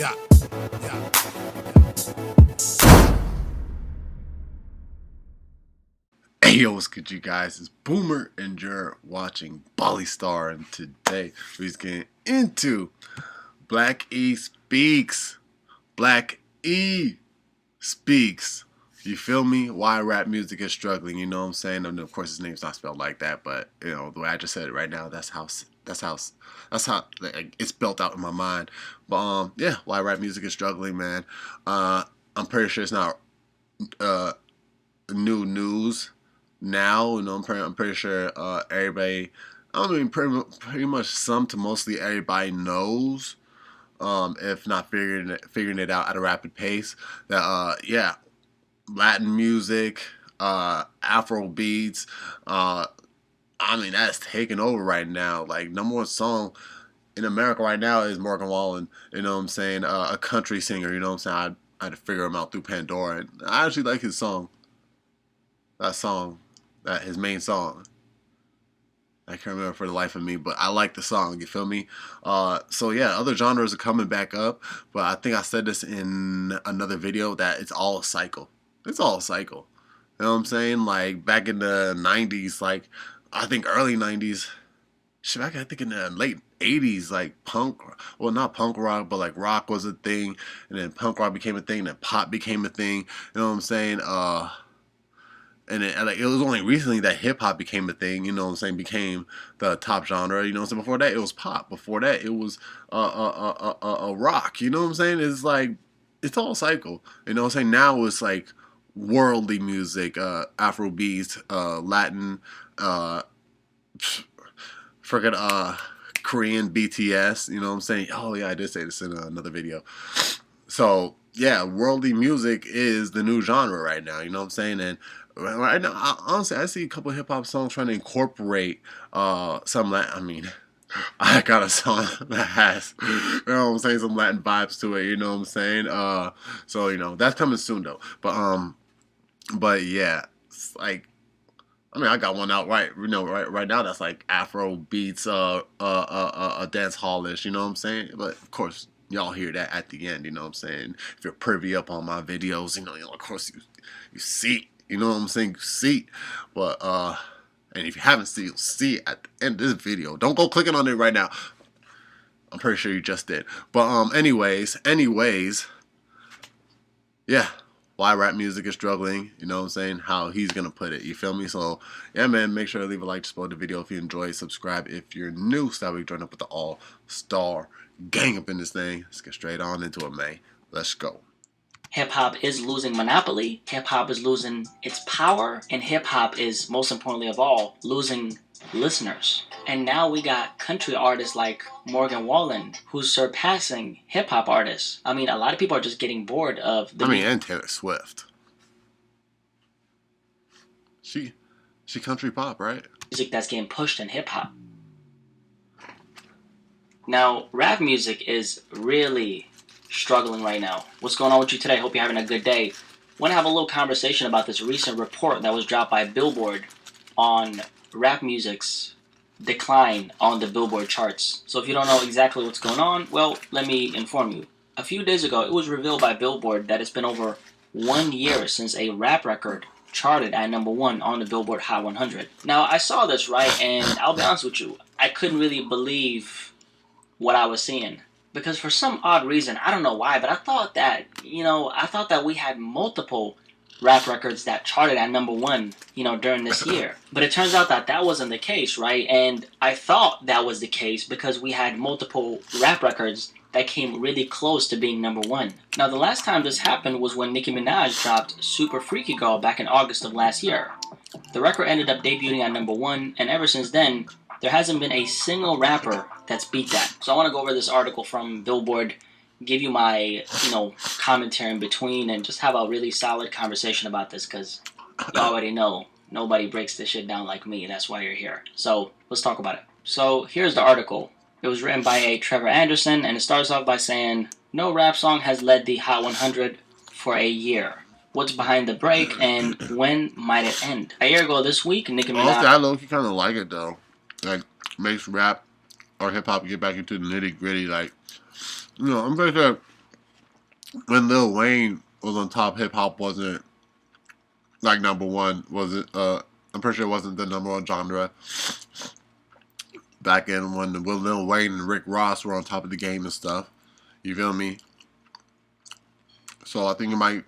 Yeah, yeah. Hey yo, what's good, you guys? It's Boomer and you're watching Bali Star, and today we're just getting into Black E Speaks. Black E Speaks. You feel me? Why rap music is struggling? You know what I'm saying? I mean, of course, his name's not spelled like that, but you know the way I just said it right now. That's how like, it's built out in my mind. But yeah, why rap music is struggling, man. I'm pretty sure it's not uh new news now. You know, I'm pretty sure everybody. I mean, pretty much some to mostly everybody knows. If not figuring it out at a rapid pace, that yeah, Latin music, Afro beats, I mean that's taking over right now. Like number one song in America right now is Morgan Wallen. You know what I'm saying? A country singer. You know what I'm saying? I had to figure him out through Pandora, and I actually like his song. That song, that his main song. I can't remember for the life of me, but I like the song. You feel me? So yeah, other genres are coming back up, but I think I said this in another video that it's all a cycle. It's all a cycle. You know what I'm saying? Like back in the '90s, like I think early '90s, shit, I think in the late '80s, like punk, well not punk rock, but like rock was a thing, and then punk rock became a thing, then pop became a thing. You know what I'm saying? And like it was only recently that hip hop became a thing. You know what I'm saying? Became the top genre. You know what I'm saying? Before that, it was pop. Before that, it was rock. You know what I'm saying? It's like it's all cycle. You know what I'm saying? Now it's like worldly music, Afro beats, Latin, uh, forget Korean BTS. You know what I'm saying? Oh yeah, I did say this in another video. So yeah, worldly music is the new genre right now. You know what I'm saying? And right now, honestly, I see a couple hip hop songs trying to incorporate some Latin. I mean, I got a song that has, you know what I'm saying, some Latin vibes to it. You know what I'm saying? So you know that's coming soon though. But yeah, it's like. I mean, I got one out right now that's like Afro beats, dance hallish. You know what I'm saying? But of course, y'all hear that at the end. You know what I'm saying? If you're privy up on my videos, of course you see. You know what I'm saying? You see. But and if you haven't seen, you'll see it at the end of this video. Don't go clicking on it right now. I'm pretty sure you just did. But anyways, yeah, why rap music is struggling, you know what I'm saying, how he's gonna put it, you feel me? So yeah, man, make sure to leave a like, support the video if you enjoy, subscribe if you're new, so that we join up with the all-star gang up in this thing. Let's get straight on into it, man. Let's go. Hip hop is losing monopoly, hip hop is losing its power, and hip hop is, most importantly of all, losing listeners. And now we got country artists like Morgan Wallen who's surpassing hip hop artists. I mean, a lot of people are just getting bored of the and Taylor Swift. She country pop, right? music that's getting pushed in hip hop. Now, rap music is really struggling right now. What's going on with you today? Hope you're having a good day. Want to have a little conversation about this recent report that was dropped by Billboard on rap music's decline on the Billboard charts. So if you don't know exactly what's going on, well, let me inform you. A few days ago, it was revealed by Billboard that it's been over 1 year since a rap record charted at number 1 on the Billboard Hot 100. Now, I saw this, right, and I'll be honest with you, I couldn't really believe what I was seeing. Because for some odd reason, I don't know why, but I thought that we had multiple rap records that charted at number 1, during this year. But it turns out that that wasn't the case, right? And I thought that was the case because we had multiple rap records that came really close to being number 1. Now, the last time this happened was when Nicki Minaj dropped Super Freaky Girl back in August of last year. The record ended up debuting at number 1, and ever since then, there hasn't been a single rapper that's beat that. So I want to go over this article from Billboard, give you my, commentary in between, and just have a really solid conversation about this, because you already know nobody breaks this shit down like me. That's why you're here. So let's talk about it. So here's the article. It was written by a Trevor Anderson, and it starts off by saying, no rap song has led the Hot 100 for a year. What's behind the break, and when might it end? A year ago this week, Nicki Minaj... Honestly, I low-key kind of like it, though. Like, makes rap or hip-hop get back into the nitty-gritty. Like, I'm pretty sure when Lil Wayne was on top, hip hop wasn't like number one. Was it? I'm pretty sure it wasn't the number one genre back in when Lil Wayne and Rick Ross were on top of the game and stuff. You feel me? So I think it might,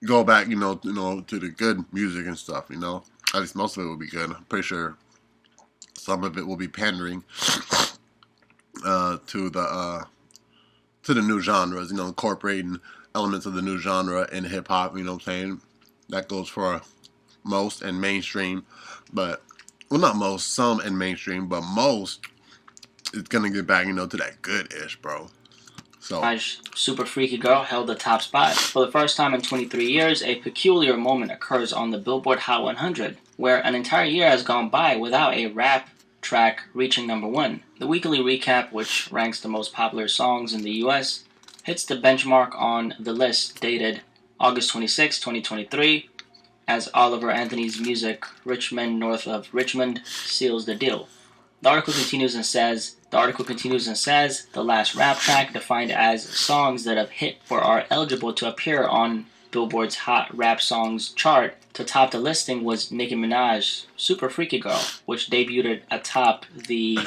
go back, to the good music and stuff. At least most of it will be good. I'm pretty sure some of it will be pandering to the new genres. Incorporating elements of the new genre in hip hop. You know what I'm saying? That goes for most and mainstream, but well, not most, some and mainstream, but most it's gonna get back, to that good ish, bro. So Super Freaky Girl held the top spot. For the first time in 23 years, a peculiar moment occurs on the Billboard Hot 100, where an entire year has gone by without a rap track reaching number one. The weekly recap, which ranks the most popular songs in the US, hits the benchmark on the list dated August 26, 2023, as Oliver Anthony's music, Rich Men North of Richmond, seals the deal. The article continues and says, the last rap track defined as songs that have hit or are eligible to appear on Billboard's Hot Rap Songs chart to top the listing was Nicki Minaj's Super Freaky Girl, which debuted atop the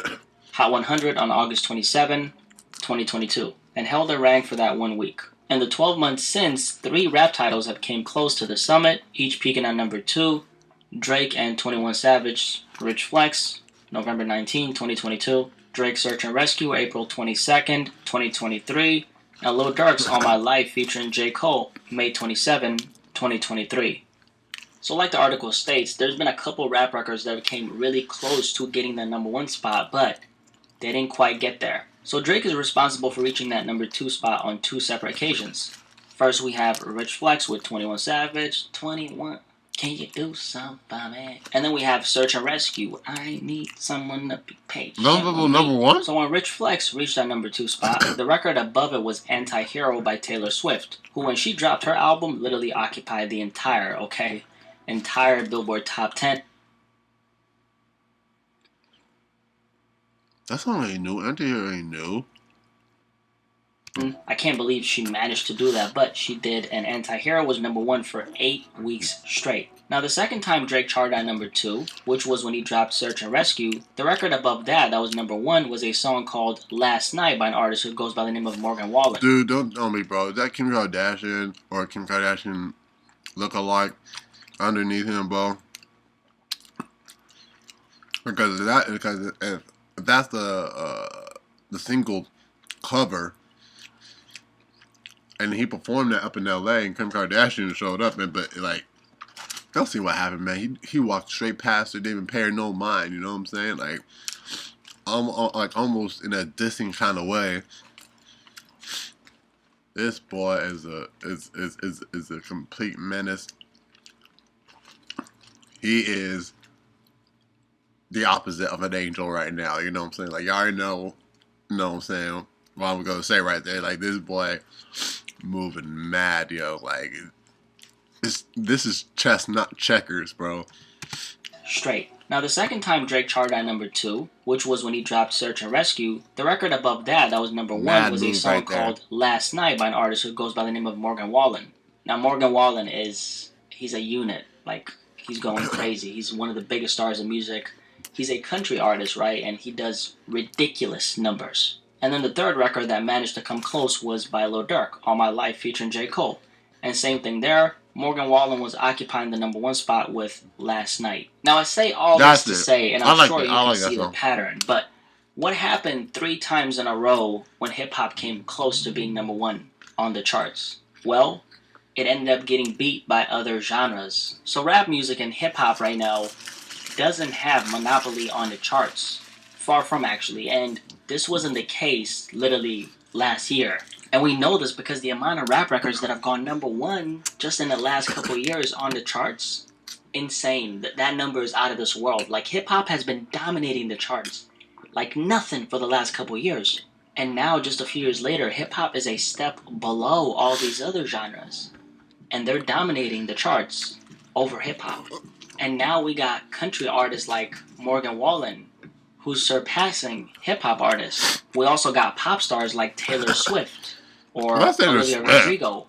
Hot 100 on August 27, 2022, and held a rank for that 1 week. In the 12 months since, 3 rap titles have came close to the summit, each peaking at number 2, Drake and 21 Savage, Rich Flex, November 19, 2022. Drake Search and Rescue, April 22nd, 2023. And Lil Durk's On My Life featuring J. Cole, May 27, 2023. So like the article states, there's been a couple rap records that came really close to getting the number 1 spot, but they didn't quite get there. So Drake is responsible for reaching that number 2 spot on 2 separate occasions. First we have Rich Flex with 21 Savage, 21... Can you do something for me? And then we have Search and Rescue. I need someone to be patient. Number one? So when Rich Flex reached that number 2 spot, the record above it was Anti-Hero by Taylor Swift, who when she dropped her album literally occupied the entire Billboard Top 10. That's not really new. Anti-Hero ain't new. I can't believe she managed to do that, but she did, and Anti-Hero was number 1 for 8 weeks straight. Now, the second time Drake charted at number 2, which was when he dropped Search and Rescue, the record above that was number 1, was a song called Last Night by an artist who goes by the name of Morgan Wallen. Dude, don't tell me, bro. Is that Kim Kardashian or Kim Kardashian look-alike underneath him, bro? Because if that's the single cover, and he performed that up in L.A. and Kim Kardashian showed up, but like, don't see what happened, man. He walked straight past it, didn't even pay her no mind. You know what I'm saying? Like almost in a dissing kind of way. This boy is a complete menace. He is the opposite of an angel right now. You know what I'm saying? Like, y'all already know what I'm saying? What I'm gonna say right there. Like, this boy moving mad, yo. Like, this is chess, not checkers, bro. Straight. Now, the second time Drake charted at number 2, which was when he dropped Search and Rescue, the record above that was number 1, was a song called Last Night by an artist who goes by the name of Morgan Wallen. Now, Morgan Wallen he's a unit. Like, he's going crazy. He's one of the biggest stars in music. He's a country artist, right? And he does ridiculous numbers. And then the third record that managed to come close was by Lil Durk, All My Life featuring J. Cole. And same thing there, Morgan Wallen was occupying the number 1 spot with Last Night. Now I say all this to say, and I'm sure you can see the pattern, but what happened 3 times in a row when hip-hop came close to being number 1 on the charts? Well, it ended up getting beat by other genres. So rap music and hip-hop right now doesn't have monopoly on the charts. Far from, actually. And this wasn't the case literally last year. And we know this because the amount of rap records that have gone number 1 just in the last couple of years on the charts, insane. That number is out of this world. Like, hip-hop has been dominating the charts like nothing for the last couple of years. And now, just a few years later, hip-hop is a step below all these other genres. And they're dominating the charts over hip-hop. And now we got country artists like Morgan Wallen, who's surpassing hip-hop artists. We also got pop stars like Taylor Swift or Olivia Rodrigo,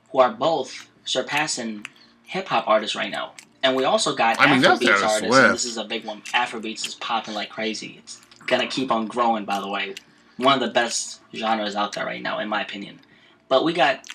who are both surpassing hip-hop artists right now. And we also got Afrobeats artists, and this is a big one. Afrobeats is popping like crazy. It's gonna keep on growing, by the way. One of the best genres out there right now, in my opinion. But we got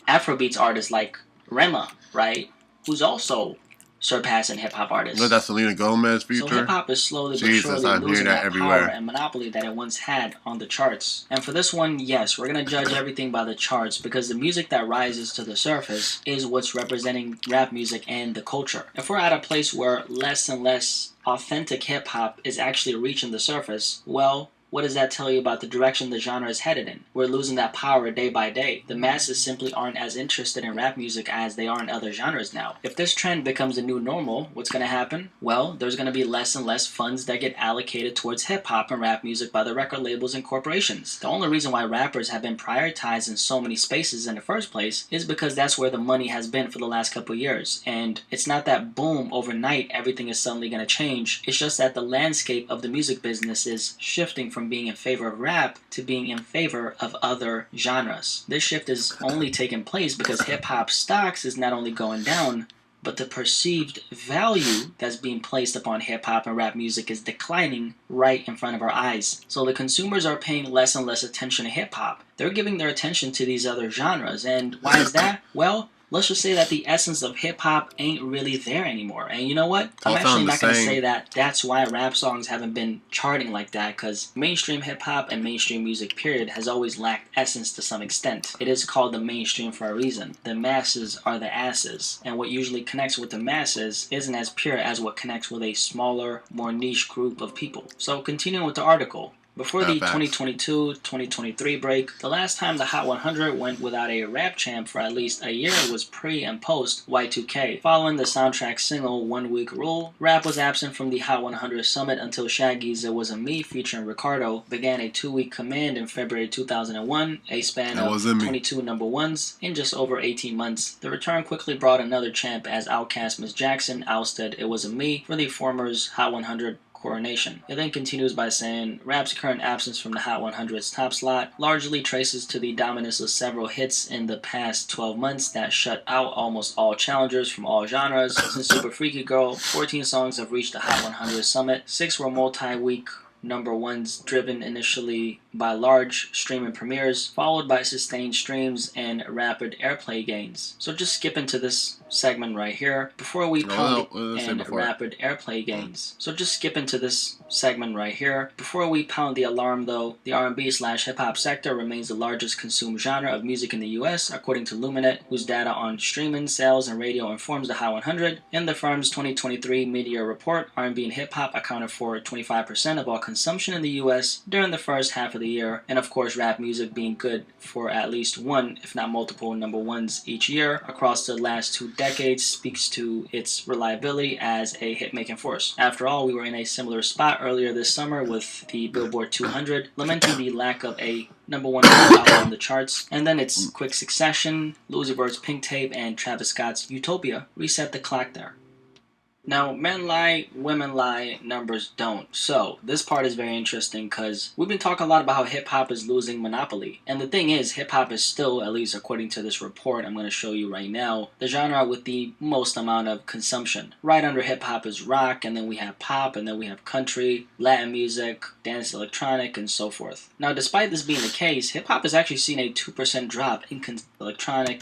Afrobeats artists like Rema, right? Who's also surpassing hip-hop artists. Look, that's Selena Gomez feature. So hip-hop is slowly but surely losing that power and monopoly that it once had on the charts. And for this one, yes, we're going to judge everything by the charts because the music that rises to the surface is what's representing rap music and the culture. If we're at a place where less and less authentic hip-hop is actually reaching the surface, well, what does that tell you about the direction the genre is headed in? We're losing that power day by day. The masses simply aren't as interested in rap music as they are in other genres now. If this trend becomes a new normal, what's going to happen? Well, there's going to be less and less funds that get allocated towards hip-hop and rap music by the record labels and corporations. The only reason why rappers have been prioritized in so many spaces in the first place is because that's where the money has been for the last couple of years. And it's not that boom, overnight, everything is suddenly going to change. It's just that the landscape of the music business is shifting from being in favor of rap to being in favor of other genres. This shift is only taking place because hip-hop stocks is not only going down, but the perceived value that's being placed upon hip-hop and rap music is declining right in front of our eyes. So the consumers are paying less and less attention to hip-hop. They're giving their attention to these other genres. And why is that? Well, let's just say that the essence of hip-hop ain't really there anymore. And you know what? I'm actually not going to say that that's why rap songs haven't been charting like that, because mainstream hip-hop and mainstream music, period, has always lacked essence to some extent. It is called the mainstream for a reason. The masses are the asses. And what usually connects with the masses isn't as pure as what connects with a smaller, more niche group of people. So continuing with the article. Before the 2022-2023 break, the last time the Hot 100 went without a rap champ for at least a year was pre and post Y2K. Following the soundtrack single 1 Week Rule, rap was absent from the Hot 100 summit until Shaggy's It Was a Me featuring Ricardo began a 2-week command in February 2001, a span of 22 number ones in just over 18 months. The return quickly brought another champ as Outkast Miss Jackson ousted It Was a Me for the former's Hot 100 coronation. It then continues by saying, rap's current absence from the Hot 100's top slot largely traces to the dominance of several hits in the past 12 months that shut out almost all challengers from all genres. Since Super Freaky Girl, 14 songs have reached the Hot 100 summit, 6 were multi-week number ones driven initially by large streaming premieres, followed by sustained streams and rapid airplay gains. So just skip into this segment right here before we pound rapid airplay gains. So just skip into this segment right here before we pound the alarm though. The R&B/hip-hop sector remains the largest consumed genre of music in the US, according to Luminate, whose data on streaming, sales, and radio informs the Hot 100. In the firm's 2023 mid-year report, R&B and hip-hop accounted for 25% of all consumption in the US during the first half of the year, and of course rap music being good for at least one, if not multiple number ones each year across the last 2 decades speaks to its reliability as a hit-making force. After all, we were in a similar spot earlier this summer with the Billboard 200, lamenting the lack of a number one album on the charts, and then its quick succession, Lil Uzi Vert's Pink Tape and Travis Scott's Utopia reset the clock there. Now, men lie, women lie, numbers don't. So, this part is very interesting because we've been talking a lot about how hip-hop is losing monopoly. And the thing is, hip-hop is still, at least according to this report I'm going to show you right now, the genre with the most amount of consumption. Right under hip-hop is rock, and then we have pop, and then we have country, Latin music, dance electronic, and so forth. Now, despite this being the case, hip-hop has actually seen a 2% drop in electronic,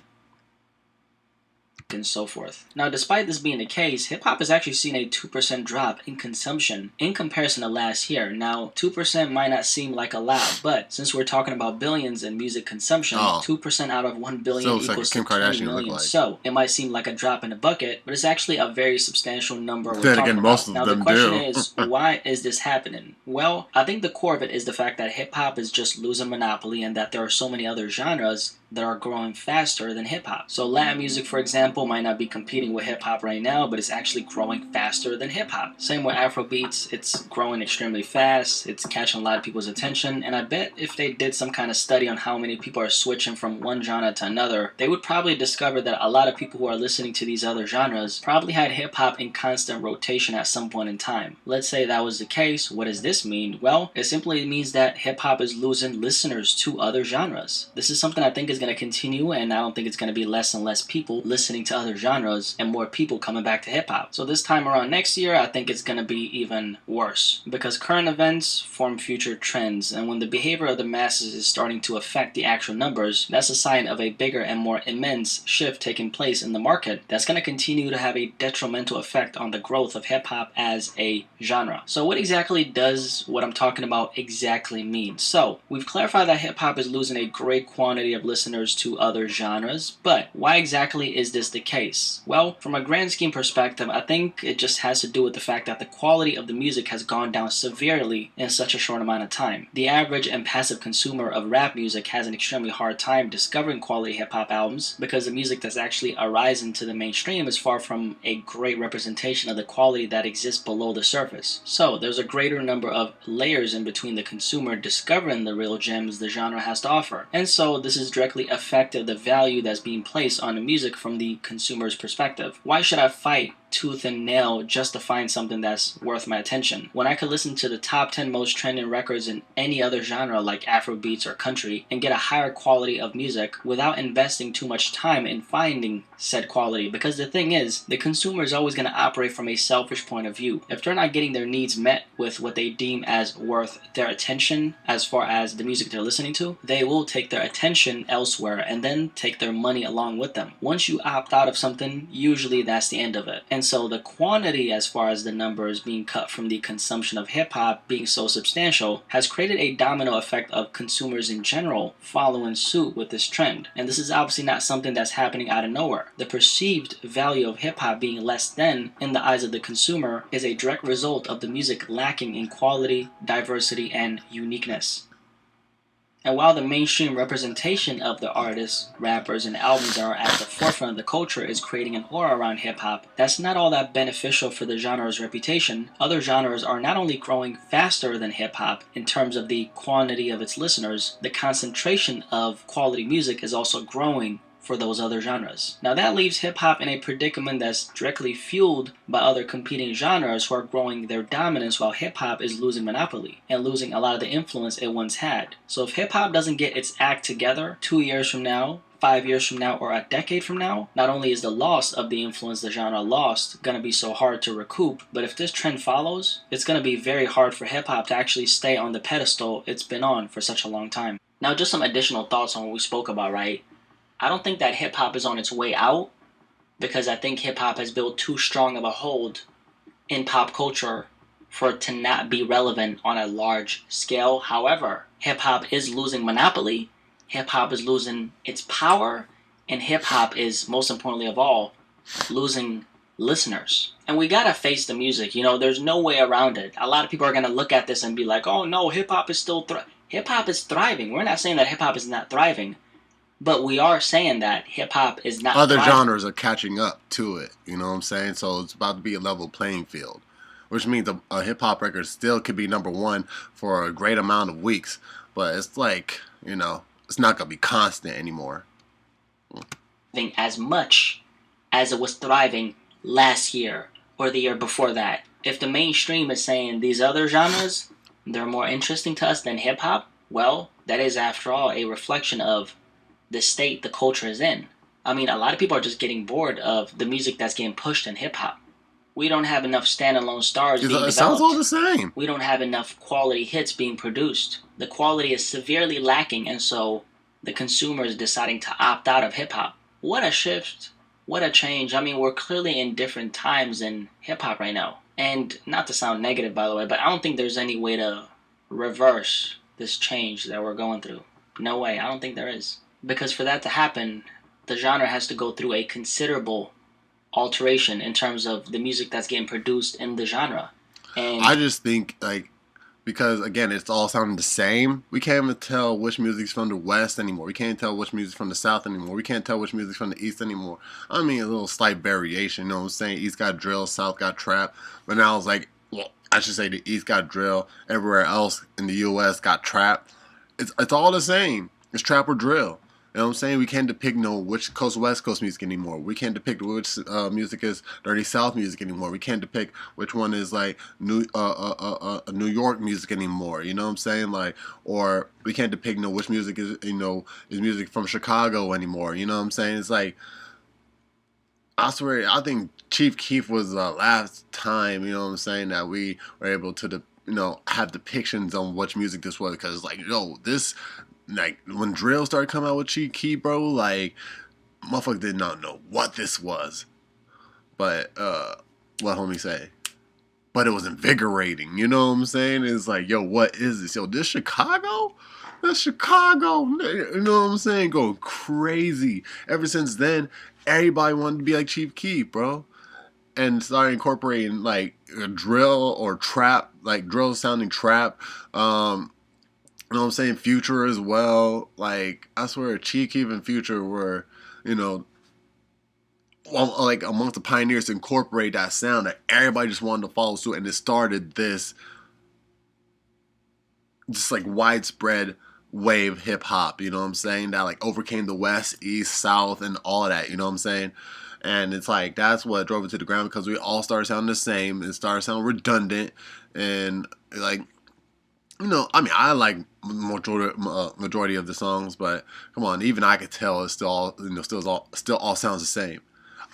and so forth. Now, despite this being the case, hip-hop has actually seen a 2% drop in consumption in comparison to last year. Now, 2% might not seem like a lot, but since we're talking about billions in music consumption, 2% out of 1 billion equals to 20 million. So, it might seem like a drop in the bucket, but it's actually a very substantial number we're talking about. Now, the question is, why is this happening? Well, I think the core of it is the fact that hip-hop is just losing monopoly and that there are so many other genres that are growing faster than hip-hop. So Latin music, for example, example, might not be competing with hip hop right now, but it's actually growing faster than hip hop. Same with Afrobeats, it's growing extremely fast, it's catching a lot of people's attention, and I bet if they did some kind of study on how many people are switching from one genre to another, they would probably discover that a lot of people who are listening to these other genres probably had hip hop in constant rotation at some point in time. Let's say that was the case. What does this mean? Well, it simply means that hip hop is losing listeners to other genres. This is something I think is going to continue, and I don't think it's going to be less and less people listening to other genres and more people coming back to hip hop. So this time around next year, I think it's going to be even worse, because current events form future trends, and when the behavior of the masses is starting to affect the actual numbers, that's a sign of a bigger and more immense shift taking place in the market that's going to continue to have a detrimental effect on the growth of hip hop as a genre. So what exactly does what I'm talking about exactly mean? So we've clarified that hip hop is losing a great quantity of listeners to other genres, but why exactly is this the case? Well, from a grand scheme perspective, I think it just has to do with the fact that the quality of the music has gone down severely in such a short amount of time. The average and passive consumer of rap music has an extremely hard time discovering quality hip hop albums, because the music that's actually arising to the mainstream is far from a great representation of the quality that exists below the surface. So there's a greater number of layers in between the consumer discovering the real gems the genre has to offer, and so this is directly affected the value that's being placed on the music from the consumer's perspective. Why should I fight tooth and nail just to find something that's worth my attention when I could listen to the top 10 most trending records in any other genre like Afrobeats or country and get a higher quality of music without investing too much time in finding said quality? Because the thing is, the consumer is always going to operate from a selfish point of view. If they're not getting their needs met with what they deem as worth their attention as far as the music they're listening to, they will take their attention elsewhere and then take their money along with them. Once you opt out of something, usually that's the end of it. And so the quantity, as far as the numbers being cut from the consumption of hip hop being so substantial, has created a domino effect of consumers in general following suit with this trend. And this is obviously not something that's happening out of nowhere. The perceived value of hip hop being less than in the eyes of the consumer is a direct result of the music lacking in quality, diversity, and uniqueness. And while the mainstream representation of the artists, rappers, and albums that are at the forefront of the culture is creating an aura around hip-hop, that's not all that beneficial for the genre's reputation. Other genres are not only growing faster than hip-hop in terms of the quantity of its listeners, the concentration of quality music is also growing for those other genres. Now that leaves hip-hop in a predicament that's directly fueled by other competing genres who are growing their dominance, while hip-hop is losing monopoly and losing a lot of the influence it once had. So if hip-hop doesn't get its act together 2 years from now, 5 years from now, or a decade from now, not only is the loss of the influence the genre lost going to be so hard to recoup, but if this trend follows, it's going to be very hard for hip-hop to actually stay on the pedestal it's been on for such a long time. Now just some additional thoughts on what we spoke about, right? I don't think that hip-hop is on its way out, because I think hip-hop has built too strong of a hold in pop culture for it to not be relevant on a large scale. However, hip-hop is losing monopoly, hip-hop is losing its power, and hip-hop is, most importantly of all, losing listeners. And we gotta face the music, there's no way around it. A lot of people are gonna look at this and be like, oh no, hip-hop is still hip-hop is thriving. We're not saying that hip-hop is not thriving, but we are saying that hip-hop is not Other thriving. genres are catching up to it, you know what I'm saying? So it's about to be a level playing field, which means a hip-hop record still could be number one for a great amount of weeks, but it's like, it's not going to be constant anymore. As much as it was thriving last year or the year before that. If the mainstream is saying these other genres, they're more interesting to us than hip-hop, well, that is, after all, a reflection of the state the culture is in. I mean, a lot of people are just getting bored of the music that's getting pushed in hip-hop. We don't have enough standalone stars being developed. It sounds all the same. We don't have enough quality hits being produced. The quality is severely lacking, and so the consumer is deciding to opt out of hip-hop. What a shift. What a change. I mean, we're clearly in different times in hip-hop right now. And not to sound negative, by the way, but I don't think there's any way to reverse this change that we're going through. No way. I don't think there is. Because for that to happen, the genre has to go through a considerable alteration in terms of the music that's getting produced in the genre. And I just think, because again, it's all sounding the same. We can't even tell which music's from the West anymore. We can't tell which music's from the South anymore. We can't tell which music's from the East anymore. I mean, a little slight variation. You know what I'm saying? East got drill, South got trap. But now it's like, well, I should say the East got drill. Everywhere else in the U.S. got trap. It's all the same. It's trap or drill. You know what I'm saying? We can't depict which coast West Coast music anymore. We can't depict which music is dirty South music anymore. We can't depict which one is like New York music anymore. You know what I'm saying? Like, or we can't depict which music is is music from Chicago anymore. You know what I'm saying? It's like, I swear, I think Chief Keef was the last time, you know what I'm saying, that we were able to have depictions on which music this was, because like, this, like, when drill started coming out with Chief Keef, bro, like, motherfucker did not know what this was. But what homie say? But it was invigorating, you know what I'm saying? It's like, yo, what is this? Yo, this Chicago? That's Chicago, you know what I'm saying? Going crazy. Ever since then, everybody wanted to be like Chief Keef, bro. And started incorporating like drill or trap, like drill sounding trap. You know what I'm saying? Future as well. Like, I swear, Chief Keef and Future were, like amongst the pioneers to incorporate that sound that everybody just wanted to follow suit, and it started this just like widespread wave hip hop. You know what I'm saying? That like overcame the West, East, South, and all of that. You know what I'm saying? And it's like, that's what drove it to the ground, because we all started sounding the same. It started sounding redundant, and like, I mean, I like majority of the songs, but come on, even I could tell it's still all, still all sounds the same.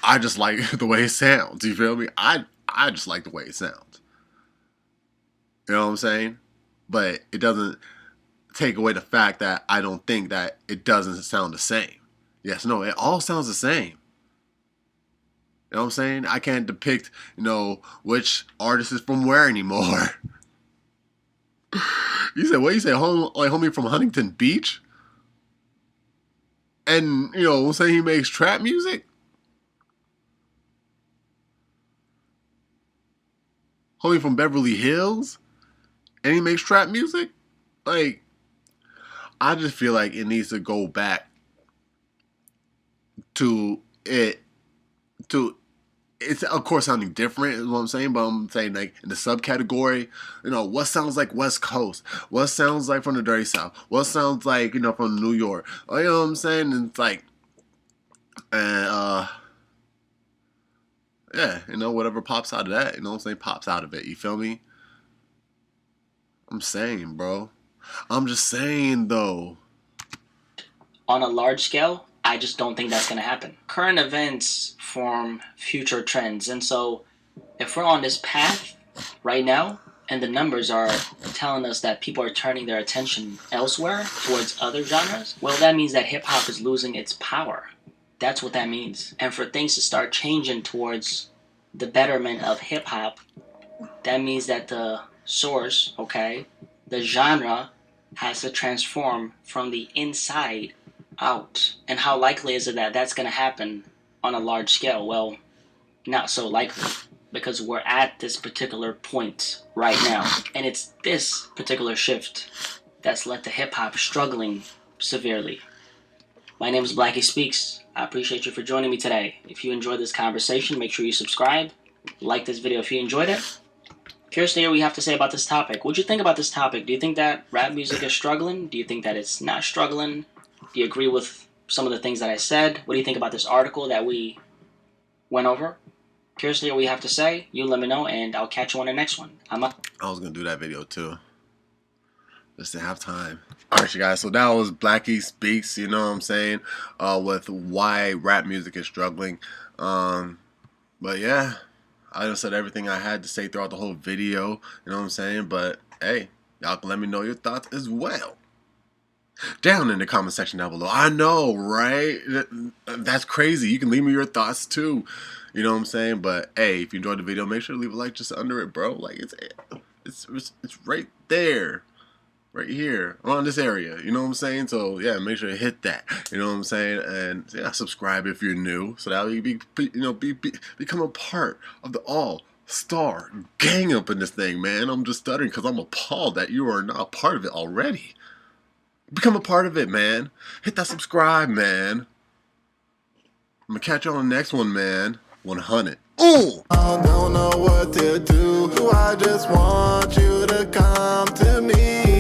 I just like the way it sounds. You feel me? I just like the way it sounds. You know what I'm saying? But it doesn't take away the fact that I don't think that it doesn't sound the same. Yes, no, it all sounds the same. You know what I'm saying? I can't depict, which artist is from where anymore. You said, what? You say, homie from Huntington Beach? And, saying he makes trap music? Homie from Beverly Hills? And he makes trap music? Like, I just feel like it needs to go back to it's of course sounding different, is what I'm saying, but I'm saying like in the subcategory, what sounds like West Coast, what sounds like from the Dirty South, what sounds like, from New York, you know what I'm saying? And it's like, and yeah, whatever pops out of that, you know what I'm saying, pops out of it, you feel me? I'm saying, bro. I'm just saying, though. On a large scale, I just don't think that's going to happen. Current events form future trends. And so if we're on this path right now, and the numbers are telling us that people are turning their attention elsewhere towards other genres, well, that means that hip-hop is losing its power. That's what that means. And for things to start changing towards the betterment of hip-hop, that means that the source, the genre, has to transform from the inside out. And how likely is it that that's going to happen on a large scale? Well, not so likely, because we're at this particular point right now. And it's this particular shift that's led to hip-hop struggling severely. My name is Blackie Speaks. I appreciate you for joining me today. If you enjoyed this conversation, make sure you subscribe. Like this video if you enjoyed it. Curious to hear what you have to say about this topic. What do you think about this topic? Do you think that rap music is struggling? Do you think that it's not struggling? Do you agree with some of the things that I said? What do you think about this article that we went over? Curious to hear what you have to say. You let me know, and I'll catch you on the next one. I'm up. I was going to do that video, too. Just didn't have time. Alright, you guys. So that was Blackie Speaks, you know what I'm saying? With why rap music is struggling. But yeah, I just said everything I had to say throughout the whole video, you know what I'm saying? But hey, y'all can let me know your thoughts as well down in the comment section down below. I know, right? That's crazy. You can leave me your thoughts too, you know what I'm saying? But hey, if you enjoyed the video, make sure to leave a like just under it, bro. Like, it's right there, right here around this area, you know what I'm saying? So yeah, make sure to hit that, you know what I'm saying? And yeah, subscribe if you're new, so that you become a part of the all Star gang up in this thing, man. I'm just stuttering because I'm appalled that you are not part of it already. Become a part of it, man. Hit that subscribe, man. I'm gonna catch you on the next one, man. 100. Ooh! I don't know what to do. I just want you to come to me.